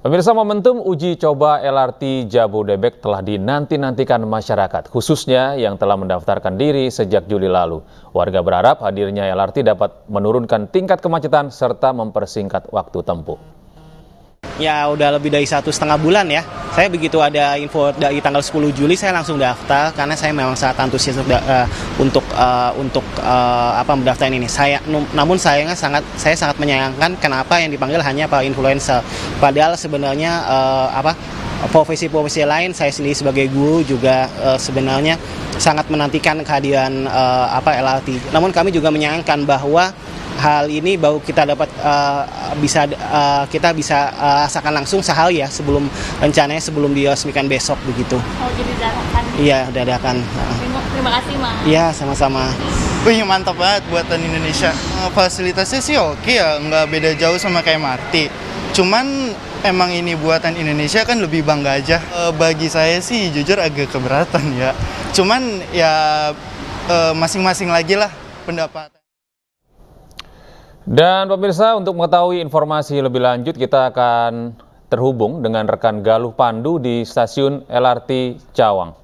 Pemirsa, momentum uji coba LRT Jabodebek telah dinanti-nantikan masyarakat, khususnya yang telah mendaftarkan diri sejak Juli lalu. Warga berharap hadirnya LRT dapat menurunkan tingkat kemacetan serta mempersingkat waktu tempuh. Ya udah lebih dari 1,5 bulan ya. Saya begitu ada info dari tanggal 10 Juli saya langsung daftar karena saya memang sangat antusias untuk mendaftar ini. Namun sayangnya saya sangat menyayangkan kenapa yang dipanggil hanya para influencer. Padahal sebenarnya profesi-profesi lain, saya sendiri sebagai guru juga sebenarnya sangat menantikan kehadiran LRT. Namun kami juga menyayangkan bahwa hal ini baru kita dapat kita bisa rasakan langsung sehari ya rencananya sebelum diresmikan besok begitu. Oh, jadi dadakan? Iya, dadakan. Terima kasih, Mas. Iya, sama-sama. Wih, mantap banget buatan Indonesia. Fasilitasnya sih oke ya, nggak beda jauh sama kayak MRT. Cuman emang ini buatan Indonesia kan lebih bangga aja. Bagi saya sih jujur agak keberatan ya. Cuman ya masing-masing lagi lah pendapat. Dan pemirsa, untuk mengetahui informasi lebih lanjut kita akan terhubung dengan rekan Galuh Pandu di stasiun LRT Cawang.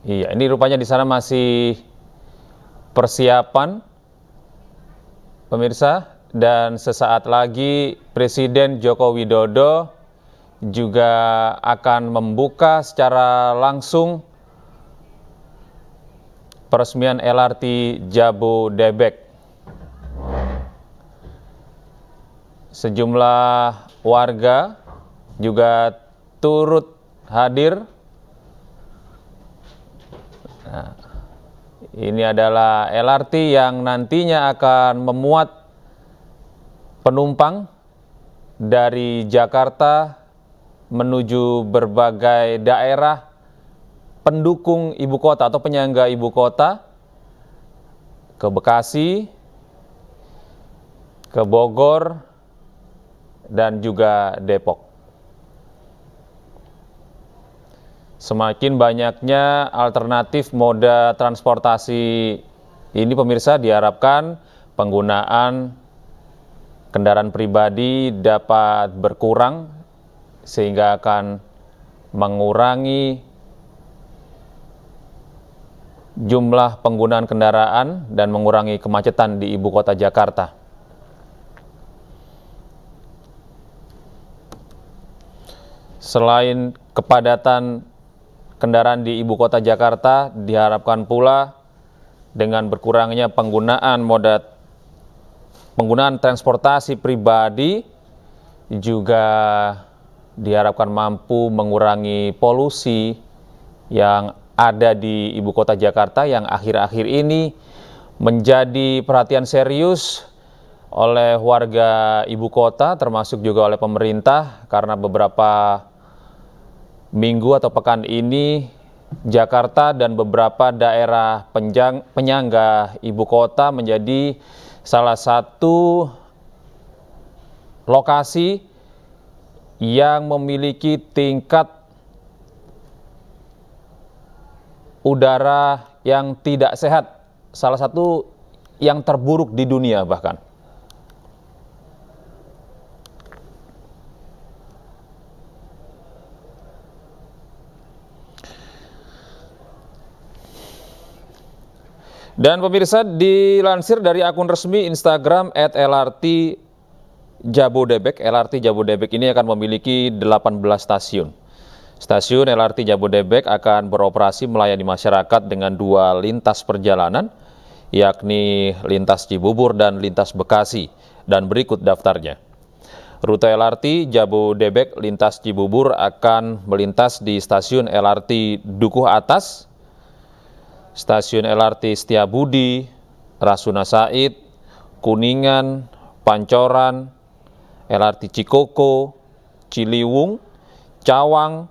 Iya, ini rupanya di sana masih persiapan pemirsa, dan sesaat lagi Presiden Joko Widodo juga akan membuka secara langsung peresmian LRT Jabodebek. Sejumlah warga juga turut hadir. Nah, ini adalah LRT yang nantinya akan memuat penumpang dari Jakarta menuju berbagai daerah pendukung ibu kota atau penyangga ibu kota, ke Bekasi, ke Bogor, dan juga Depok. Semakin banyaknya alternatif moda transportasi ini pemirsa, diharapkan penggunaan kendaraan pribadi dapat berkurang sehingga akan mengurangi jumlah penggunaan kendaraan dan mengurangi kemacetan di ibu kota Jakarta. Selain kepadatan kendaraan di ibu kota Jakarta, diharapkan pula dengan berkurangnya penggunaan transportasi pribadi juga diharapkan mampu mengurangi polusi yang ada di ibu kota Jakarta yang akhir-akhir ini menjadi perhatian serius oleh warga ibu kota termasuk juga oleh pemerintah, karena beberapa minggu atau pekan ini Jakarta dan beberapa daerah penyangga ibu kota menjadi salah satu lokasi yang memiliki tingkat udara yang tidak sehat, salah satu yang terburuk di dunia bahkan. Dan pemirsa, dilansir dari akun resmi Instagram @LRT Jabodebek, LRT Jabodebek ini akan memiliki 18 stasiun. Stasiun LRT Jabodebek akan beroperasi melayani masyarakat dengan 2 lintas perjalanan, yakni lintas Cibubur dan lintas Bekasi, dan berikut daftarnya. Rute LRT Jabodebek lintas Cibubur akan melintas di stasiun LRT Dukuh Atas, stasiun LRT Setiabudi, Rasuna Said, Kuningan, Pancoran, LRT Cikoko, Ciliwung, Cawang,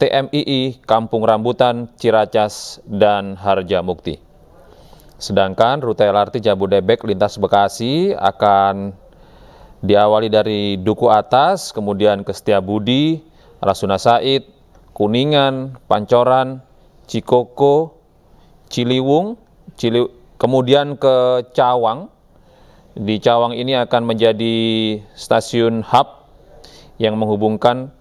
TMII, Kampung Rambutan, Ciracas, dan Harjamukti. Sedangkan rute LRT Jabodebek lintas Bekasi akan diawali dari Duku Atas, kemudian ke Setiabudi, Rasuna Said, Kuningan, Pancoran, Cikoko, Ciliwung, kemudian ke Cawang, Di Cawang ini akan menjadi stasiun hub yang menghubungkan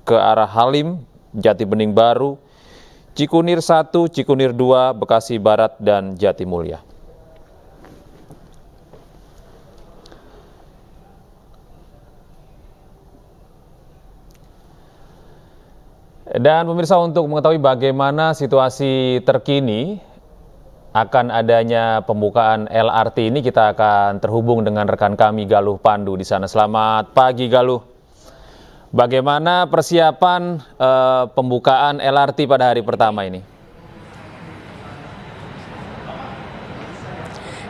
ke arah Halim, Jati Bening Baru, Cikunir 1, Cikunir 2, Bekasi Barat, dan Jatimulya. Dan pemirsa, untuk mengetahui bagaimana situasi terkini akan adanya pembukaan LRT ini, kita akan terhubung dengan rekan kami Galuh Pandu di sana. Selamat pagi Galuh. Bagaimana persiapan pembukaan LRT pada hari pertama ini?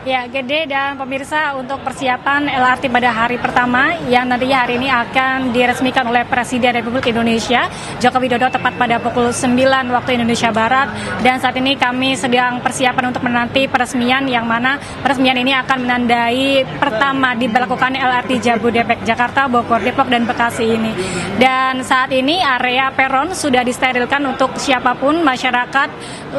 Ya, Gede dan pemirsa, untuk persiapan LRT pada hari pertama yang nantinya hari ini akan diresmikan oleh Presiden Republik Indonesia Joko Widodo tepat pada pukul 9 waktu Indonesia Barat, dan saat ini kami sedang persiapan untuk menanti peresmian, yang mana peresmian ini akan menandai pertama diberlakukan LRT Jabodebek, Jakarta, Bogor, Depok, dan Bekasi ini. Dan saat ini area peron sudah disterilkan untuk siapapun masyarakat,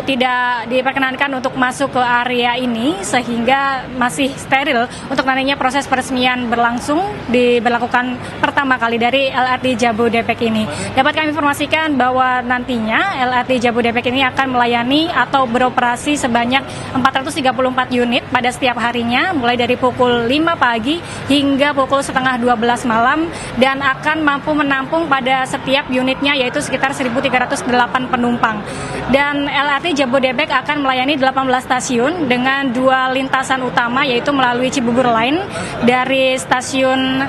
tidak diperkenankan untuk masuk ke area ini, sehingga masih steril untuk nantinya proses peresmian berlangsung diberlakukan pertama kali dari LRT Jabodebek ini. Dapat kami informasikan bahwa nantinya LRT Jabodebek ini akan melayani atau beroperasi sebanyak 434 unit pada setiap harinya, mulai dari pukul 5 pagi hingga pukul setengah 12 malam, dan akan mampu menampung pada setiap unitnya yaitu sekitar 1.308 penumpang. Dan LRT Jabodebek akan melayani 18 stasiun dengan 2 lintasan utama, yaitu melalui Cibubur Line dari stasiun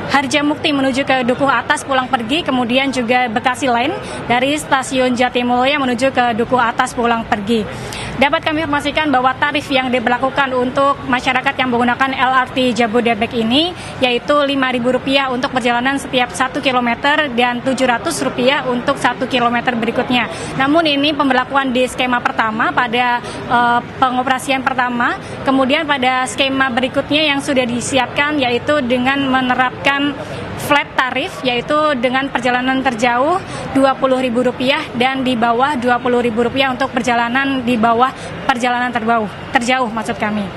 Harjamukti menuju ke Dukuh Atas pulang pergi, kemudian juga Bekasi Line dari stasiun Jatimulya menuju ke Dukuh Atas pulang pergi. Dapat kami informasikan bahwa tarif yang diberlakukan untuk masyarakat yang menggunakan LRT Jabodebek ini yaitu Rp5.000 untuk perjalanan setiap 1 km dan Rp700 untuk 1 km berikutnya. Namun ini pemberlakuan di skema pertama pada pengoperasian pertama, kemudian pada skema berikutnya yang sudah disiapkan yaitu dengan menerapkan flat tarif, yaitu dengan perjalanan terjauh Rp20.000 dan di bawah Rp20.000 untuk perjalanan di bawah perjalanan terjauh maksud kami.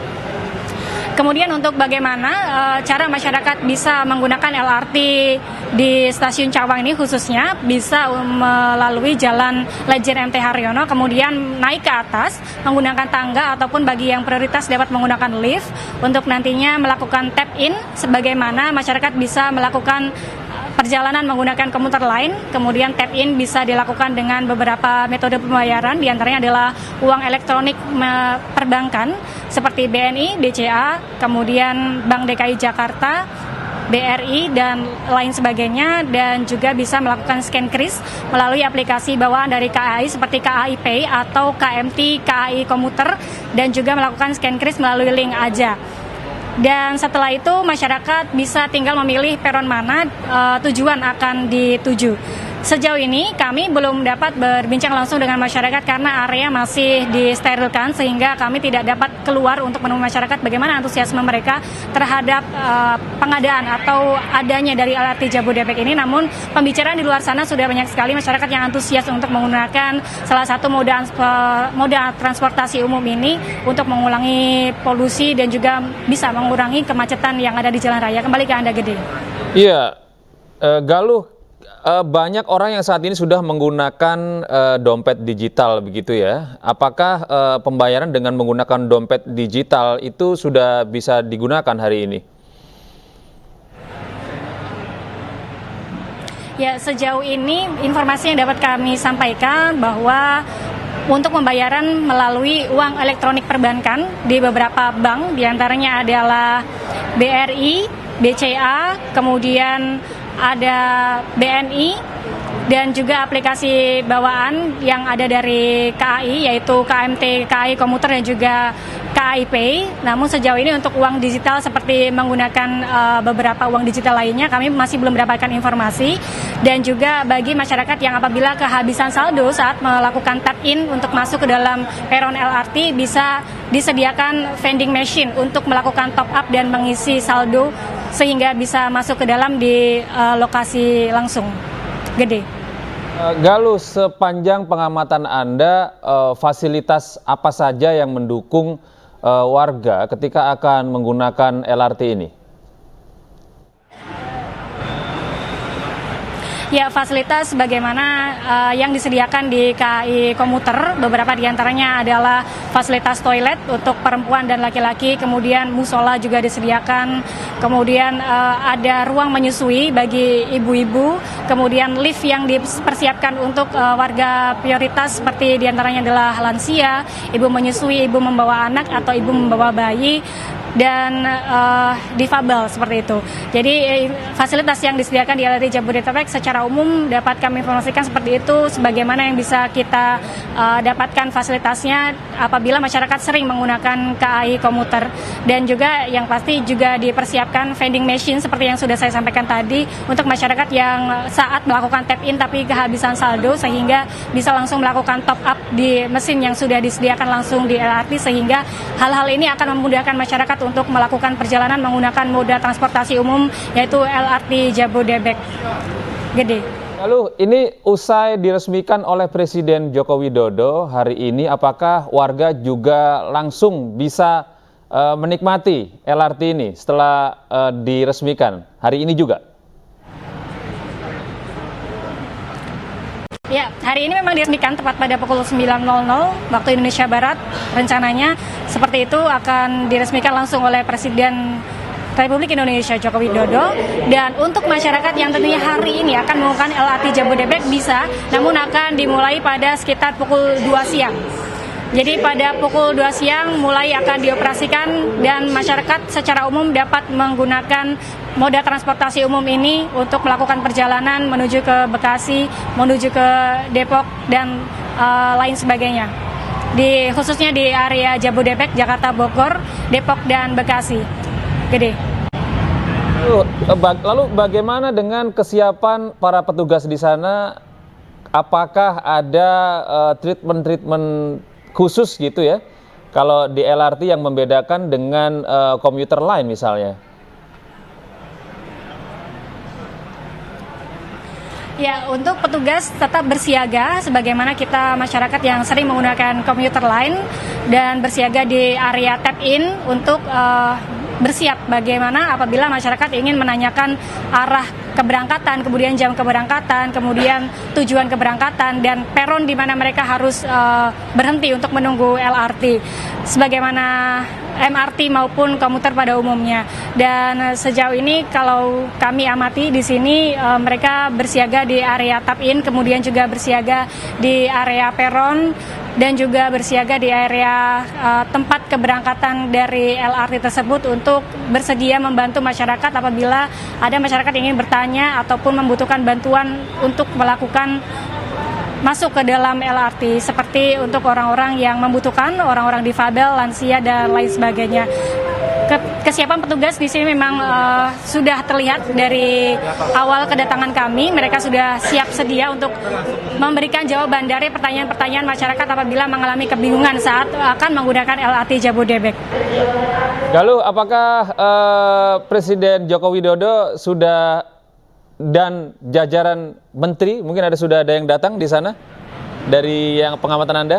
Kemudian untuk bagaimana cara masyarakat bisa menggunakan LRT di stasiun Cawang ini khususnya, bisa melalui Jalan Lejen MT Haryono, kemudian naik ke atas menggunakan tangga, ataupun bagi yang prioritas dapat menggunakan lift untuk nantinya melakukan tap in, sebagaimana masyarakat bisa melakukan perjalanan menggunakan komuter lain. Kemudian tap in bisa dilakukan dengan beberapa metode pembayaran, diantaranya adalah uang elektronik perbankan seperti BNI, BCA, kemudian Bank DKI Jakarta, BRI, dan lain sebagainya, dan juga bisa melakukan scan kris melalui aplikasi bawaan dari KAI seperti KAI Pay atau KMT KAI Komuter, dan juga melakukan scan kris melalui link aja. Dan setelah itu masyarakat bisa tinggal memilih peron mana tujuan akan dituju. Sejauh ini kami belum dapat berbincang langsung dengan masyarakat karena area masih disterilkan, sehingga kami tidak dapat keluar untuk menemui masyarakat bagaimana antusiasme mereka terhadap pengadaan atau adanya dari LRT Jabodebek ini. Namun pembicaraan di luar sana sudah banyak sekali masyarakat yang antusias untuk menggunakan salah satu moda transportasi umum ini untuk mengurangi polusi dan juga bisa mengurangi kemacetan yang ada di jalan raya. Kembali ke Anda, Gede. Iya, Galuh. Banyak orang yang saat ini sudah menggunakan dompet digital begitu ya. Apakah pembayaran dengan menggunakan dompet digital itu sudah bisa digunakan hari ini? Ya, sejauh ini informasi yang dapat kami sampaikan bahwa untuk pembayaran melalui uang elektronik perbankan di beberapa bank, diantaranya adalah BRI, BCA, kemudian ada BNI, dan juga aplikasi bawaan yang ada dari KAI yaitu KMT KAI Komuter dan juga KAI Pay. Namun sejauh ini untuk uang digital seperti menggunakan beberapa uang digital lainnya kami masih belum mendapatkan informasi. Dan juga bagi masyarakat yang apabila kehabisan saldo saat melakukan tap in untuk masuk ke dalam peron LRT, bisa disediakan vending machine untuk melakukan top up dan mengisi saldo sehingga bisa masuk ke dalam di lokasi langsung. Gede. Galuh, sepanjang pengamatan Anda, fasilitas apa saja yang mendukung warga ketika akan menggunakan LRT ini? Ya, fasilitas bagaimana yang disediakan di KAI Komuter, beberapa diantaranya adalah fasilitas toilet untuk perempuan dan laki-laki, kemudian musola juga disediakan, kemudian ada ruang menyusui bagi ibu-ibu, kemudian lift yang dipersiapkan untuk warga prioritas seperti diantaranya adalah lansia, ibu menyusui, ibu membawa anak atau ibu membawa bayi, dan difabel seperti itu. Jadi fasilitas yang disediakan di LRT Jabodetabek secara umum dapat kami informasikan seperti itu, sebagaimana yang bisa kita dapatkan fasilitasnya apabila masyarakat sering menggunakan KAI Komuter. Dan juga yang pasti juga dipersiapkan vending machine seperti yang sudah saya sampaikan tadi untuk masyarakat yang saat melakukan tap in tapi kehabisan saldo, sehingga bisa langsung melakukan top up di mesin yang sudah disediakan langsung di LRT, sehingga hal-hal ini akan memudahkan masyarakat untuk melakukan perjalanan menggunakan moda transportasi umum yaitu LRT Jabodebek. Gede. Lalu ini usai diresmikan oleh Presiden Joko Widodo hari ini, apakah warga juga langsung bisa menikmati LRT ini setelah diresmikan hari ini juga? Ya, hari ini memang diresmikan tepat pada pukul 9.00 waktu Indonesia Barat. Rencananya seperti itu akan diresmikan langsung oleh Presiden Republik Indonesia Joko Widodo. Dan untuk masyarakat yang tentunya hari ini akan menggunakan LRT Jabodebek bisa, namun akan dimulai pada sekitar pukul 2 siang. Jadi pada pukul 2 siang mulai akan dioperasikan dan masyarakat secara umum dapat menggunakan moda transportasi umum ini untuk melakukan perjalanan menuju ke Bekasi, menuju ke Depok, dan lain sebagainya. Khususnya di area Jabodebek, Jakarta, Bogor, Depok, dan Bekasi. Gede. Lalu bagaimana dengan kesiapan para petugas di sana? Apakah ada treatment khusus gitu ya, kalau di LRT yang membedakan dengan komuter lain misalnya? Ya, untuk petugas tetap bersiaga sebagaimana kita masyarakat yang sering menggunakan komuter lain, dan bersiaga di area tap in untuk bersiap bagaimana apabila masyarakat ingin menanyakan arah keberangkatan, kemudian jam keberangkatan, kemudian tujuan keberangkatan, dan peron di mana mereka harus berhenti untuk menunggu LRT, sebagaimana MRT maupun komuter pada umumnya. Dan sejauh ini kalau kami amati di sini mereka bersiaga di area tap in, kemudian juga bersiaga di area peron, dan juga bersiaga di area tempat keberangkatan dari LRT tersebut untuk bersedia membantu masyarakat apabila ada masyarakat yang ingin bertanya ataupun membutuhkan bantuan untuk melakukan masuk ke dalam LRT, seperti untuk orang-orang yang membutuhkan, orang-orang difabel, lansia, dan lain sebagainya. Kesiapan petugas di sini memang sudah terlihat dari awal kedatangan kami. Mereka sudah siap sedia untuk memberikan jawaban dari pertanyaan-pertanyaan masyarakat apabila mengalami kebingungan saat akan menggunakan LRT Jabodebek. Lalu apakah Presiden Joko Widodo sudah dan jajaran menteri, mungkin sudah ada yang datang di sana dari yang pengamatan Anda?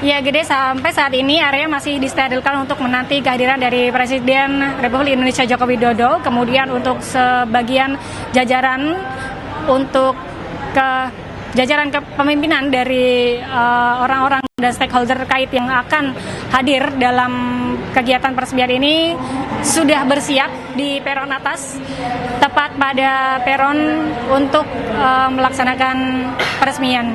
Ya, Gede, sampai saat ini area masih disterilkan untuk menanti kehadiran dari Presiden Republik Indonesia Joko Widodo. Kemudian untuk sebagian jajaran untuk jajaran kepemimpinan dari orang-orang dan stakeholder terkait yang akan hadir dalam kegiatan peresmian ini sudah bersiap di peron atas, tepat pada peron untuk melaksanakan peresmian.